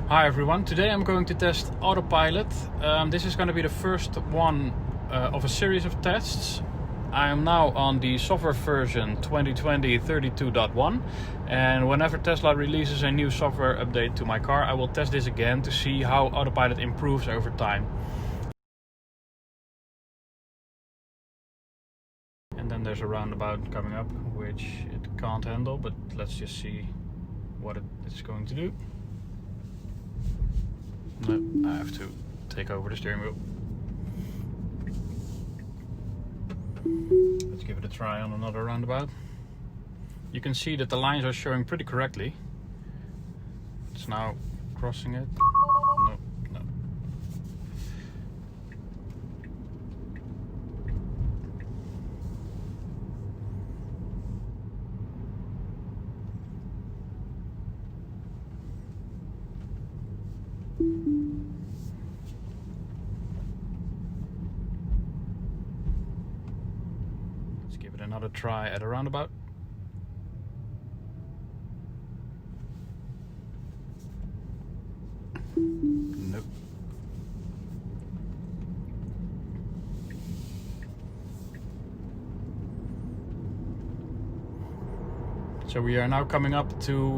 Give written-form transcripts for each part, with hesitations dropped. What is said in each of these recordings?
Hi everyone, today I'm going to test Autopilot. This is going to be the first one of a series of tests. I am now on the software version 2020 32.1, and whenever Tesla releases a new software update to my car, I will test this again to see how Autopilot improves over time. And then there's a roundabout coming up, which it can't handle, but let's just see what it's going to do. No, I have to take over the steering wheel. Let's give it a try on another roundabout. You can see that the lines are showing pretty correctly. It's now crossing it. No. Let's give it another try at a roundabout. Nope. So we are now coming up to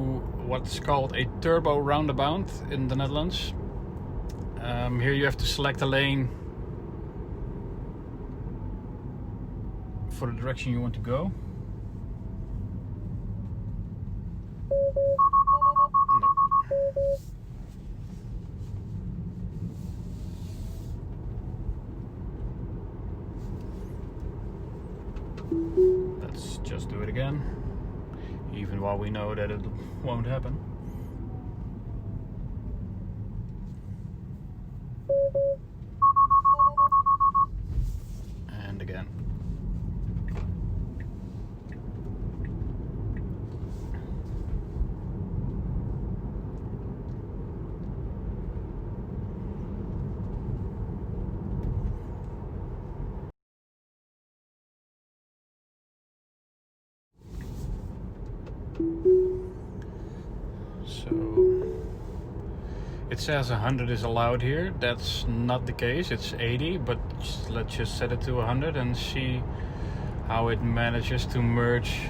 what's called a turbo roundabout in the Netherlands. Here you have to select a lane for the direction you want to go. No. Let's just do it again, even while we know that it won't happen. And again. So it says 100 is allowed here. That's not the case. It's 80, but let's just set it to 100 and see how it manages to merge.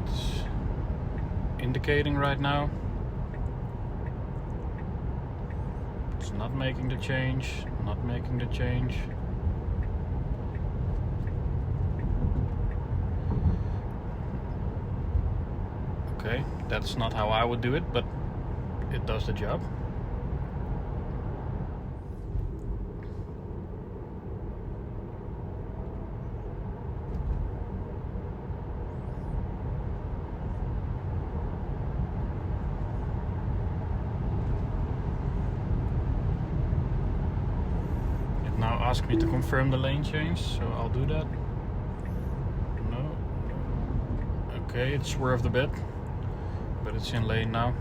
It's indicating right now. It's not making the change, not making the change. Okay, that's not how I would do it, but it does the job. It now asks me to confirm the lane change, so I'll do that. No. Okay, it swerved a bit, but it's in lane now.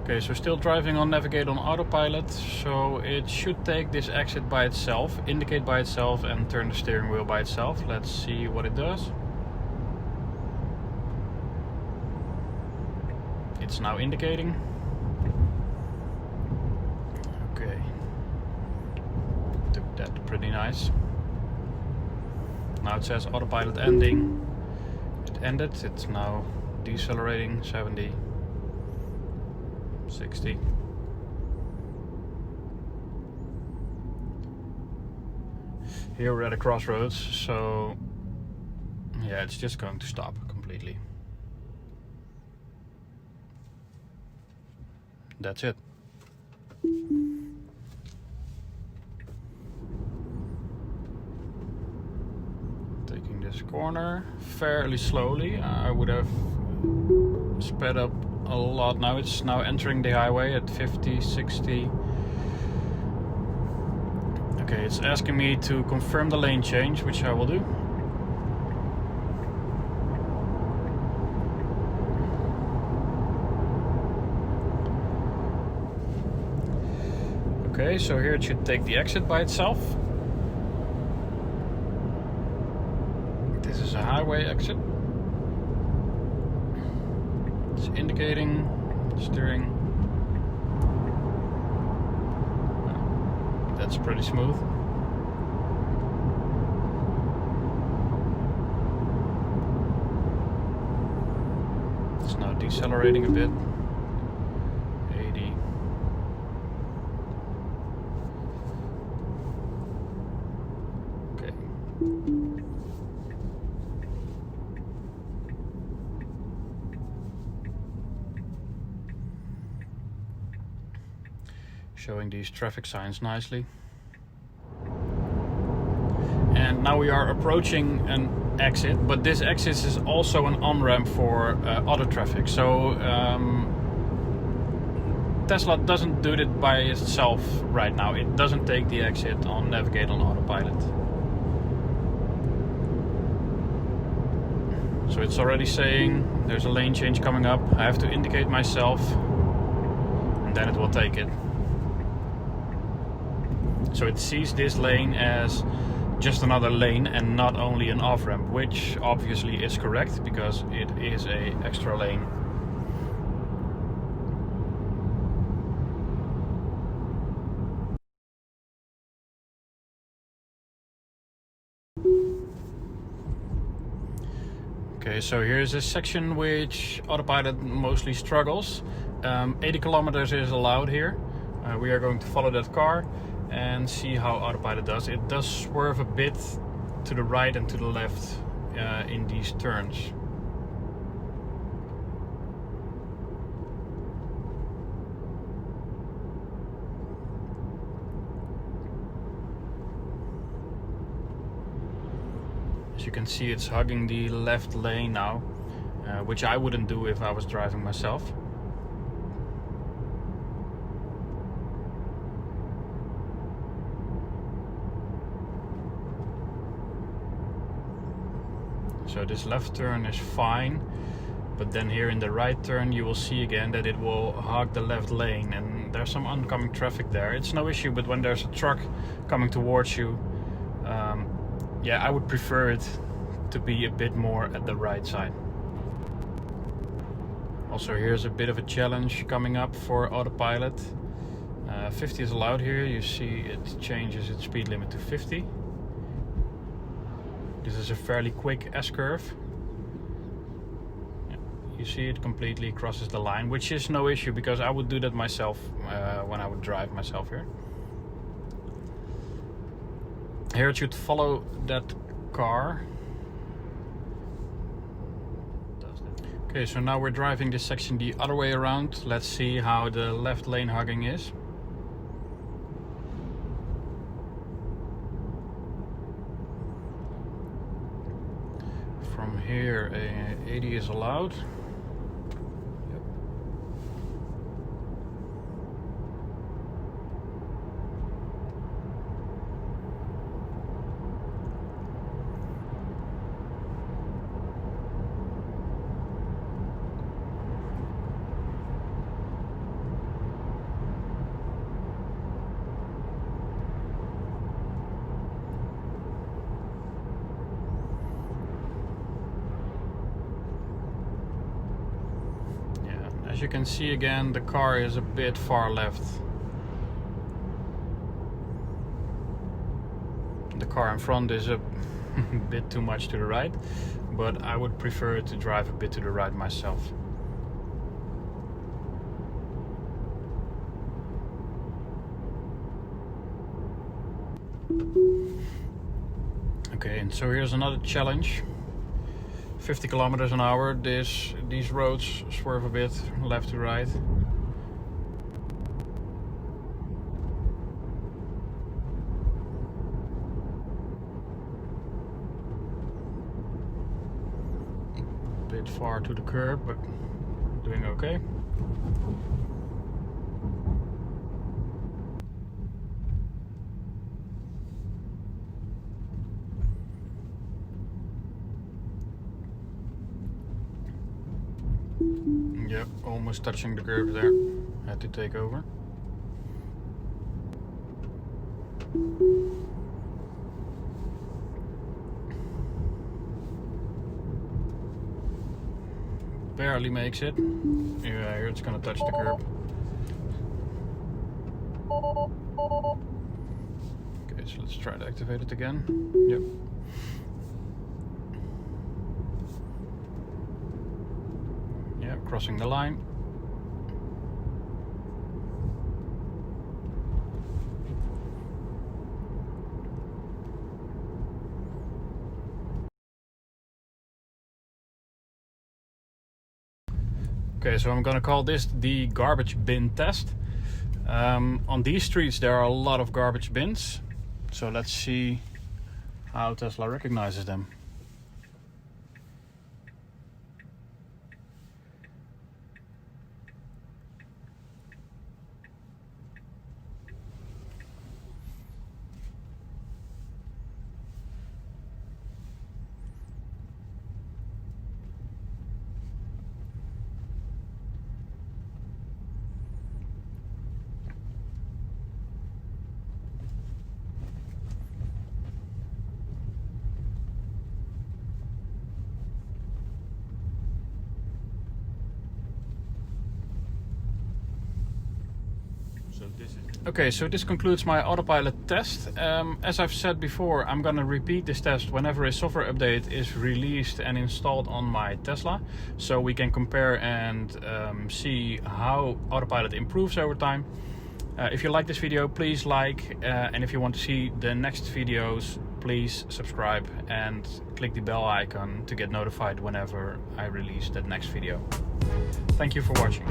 Okay, so still driving on Navigate on Autopilot, so it should take this exit by itself, indicate by itself, and turn the steering wheel by itself. Let's see what it does. It's now indicating. Okay, took that pretty nice. Now it says Autopilot ending. It ended, it's now decelerating 70. 60. Here we're at a crossroads, so yeah, it's just going to stop completely. That's it. Taking this corner fairly slowly. I would have sped up a lot now. It's now entering the highway at 50, 60. Okay, it's asking me to confirm the lane change, which I will do. Okay, so here it should take the exit by itself. This is a highway exit. It's indicating, steering. That's pretty smooth. It's now decelerating a bit. 80. Okay. Showing these traffic signs nicely. And now we are approaching an exit, but this exit is also an on-ramp for auto traffic. So Tesla doesn't do it by itself right now. It doesn't take the exit on Navigate on Autopilot. So it's already saying there's a lane change coming up. I have to indicate myself and then it will take it. So it sees this lane as just another lane and not only an off-ramp, which obviously is correct because it is a extra lane. Okay, so here's a section which Autopilot mostly struggles. 80 kilometers is allowed here. We are going to follow that car and see how Autopilot does. It does swerve a bit to the right and to the left in these turns. As you can see, it's hugging the left lane now, which I wouldn't do if I was driving myself. So this left turn is fine, but then here in the right turn you will see again that it will hog the left lane and there's some oncoming traffic there. It's no issue, but when there's a truck coming towards you, yeah, I would prefer it to be a bit more at the right side. Also, here's a bit of a challenge coming up for Autopilot. 50 is allowed here. You see it changes its speed limit to 50. This is a fairly quick S-curve. You see it completely crosses the line, which is no issue because I would do that myself when I would drive myself here. Here it should follow that car. Okay, so now we're driving this section the other way around. Let's see how the left lane hugging is. From here, 80 is allowed. As you can see again, the car is a bit far left. The car in front is a bit too much to the right, but I would prefer to drive a bit to the right myself. Okay, and so here's another challenge. 50 kilometers an hour. These roads swerve a bit left to right. A bit far to the curb, but doing okay. Yep, almost touching the curb there. Had to take over. Barely makes it. Yeah, here it's gonna touch the curb. Okay, so let's try to activate it again. Yep. Yeah, crossing the line. Okay, so I'm gonna call this the garbage bin test. On these streets there are a lot of garbage bins, so let's see how Tesla recognizes them. Okay, so this concludes my autopilot test. As I've said before, I'm gonna repeat this test whenever a software update is released and installed on my Tesla, so we can compare and see how autopilot improves over time. If you like this video, please like, and if you want to see the next videos, please subscribe and click the bell icon to get notified whenever I release that next video. Thank you for watching.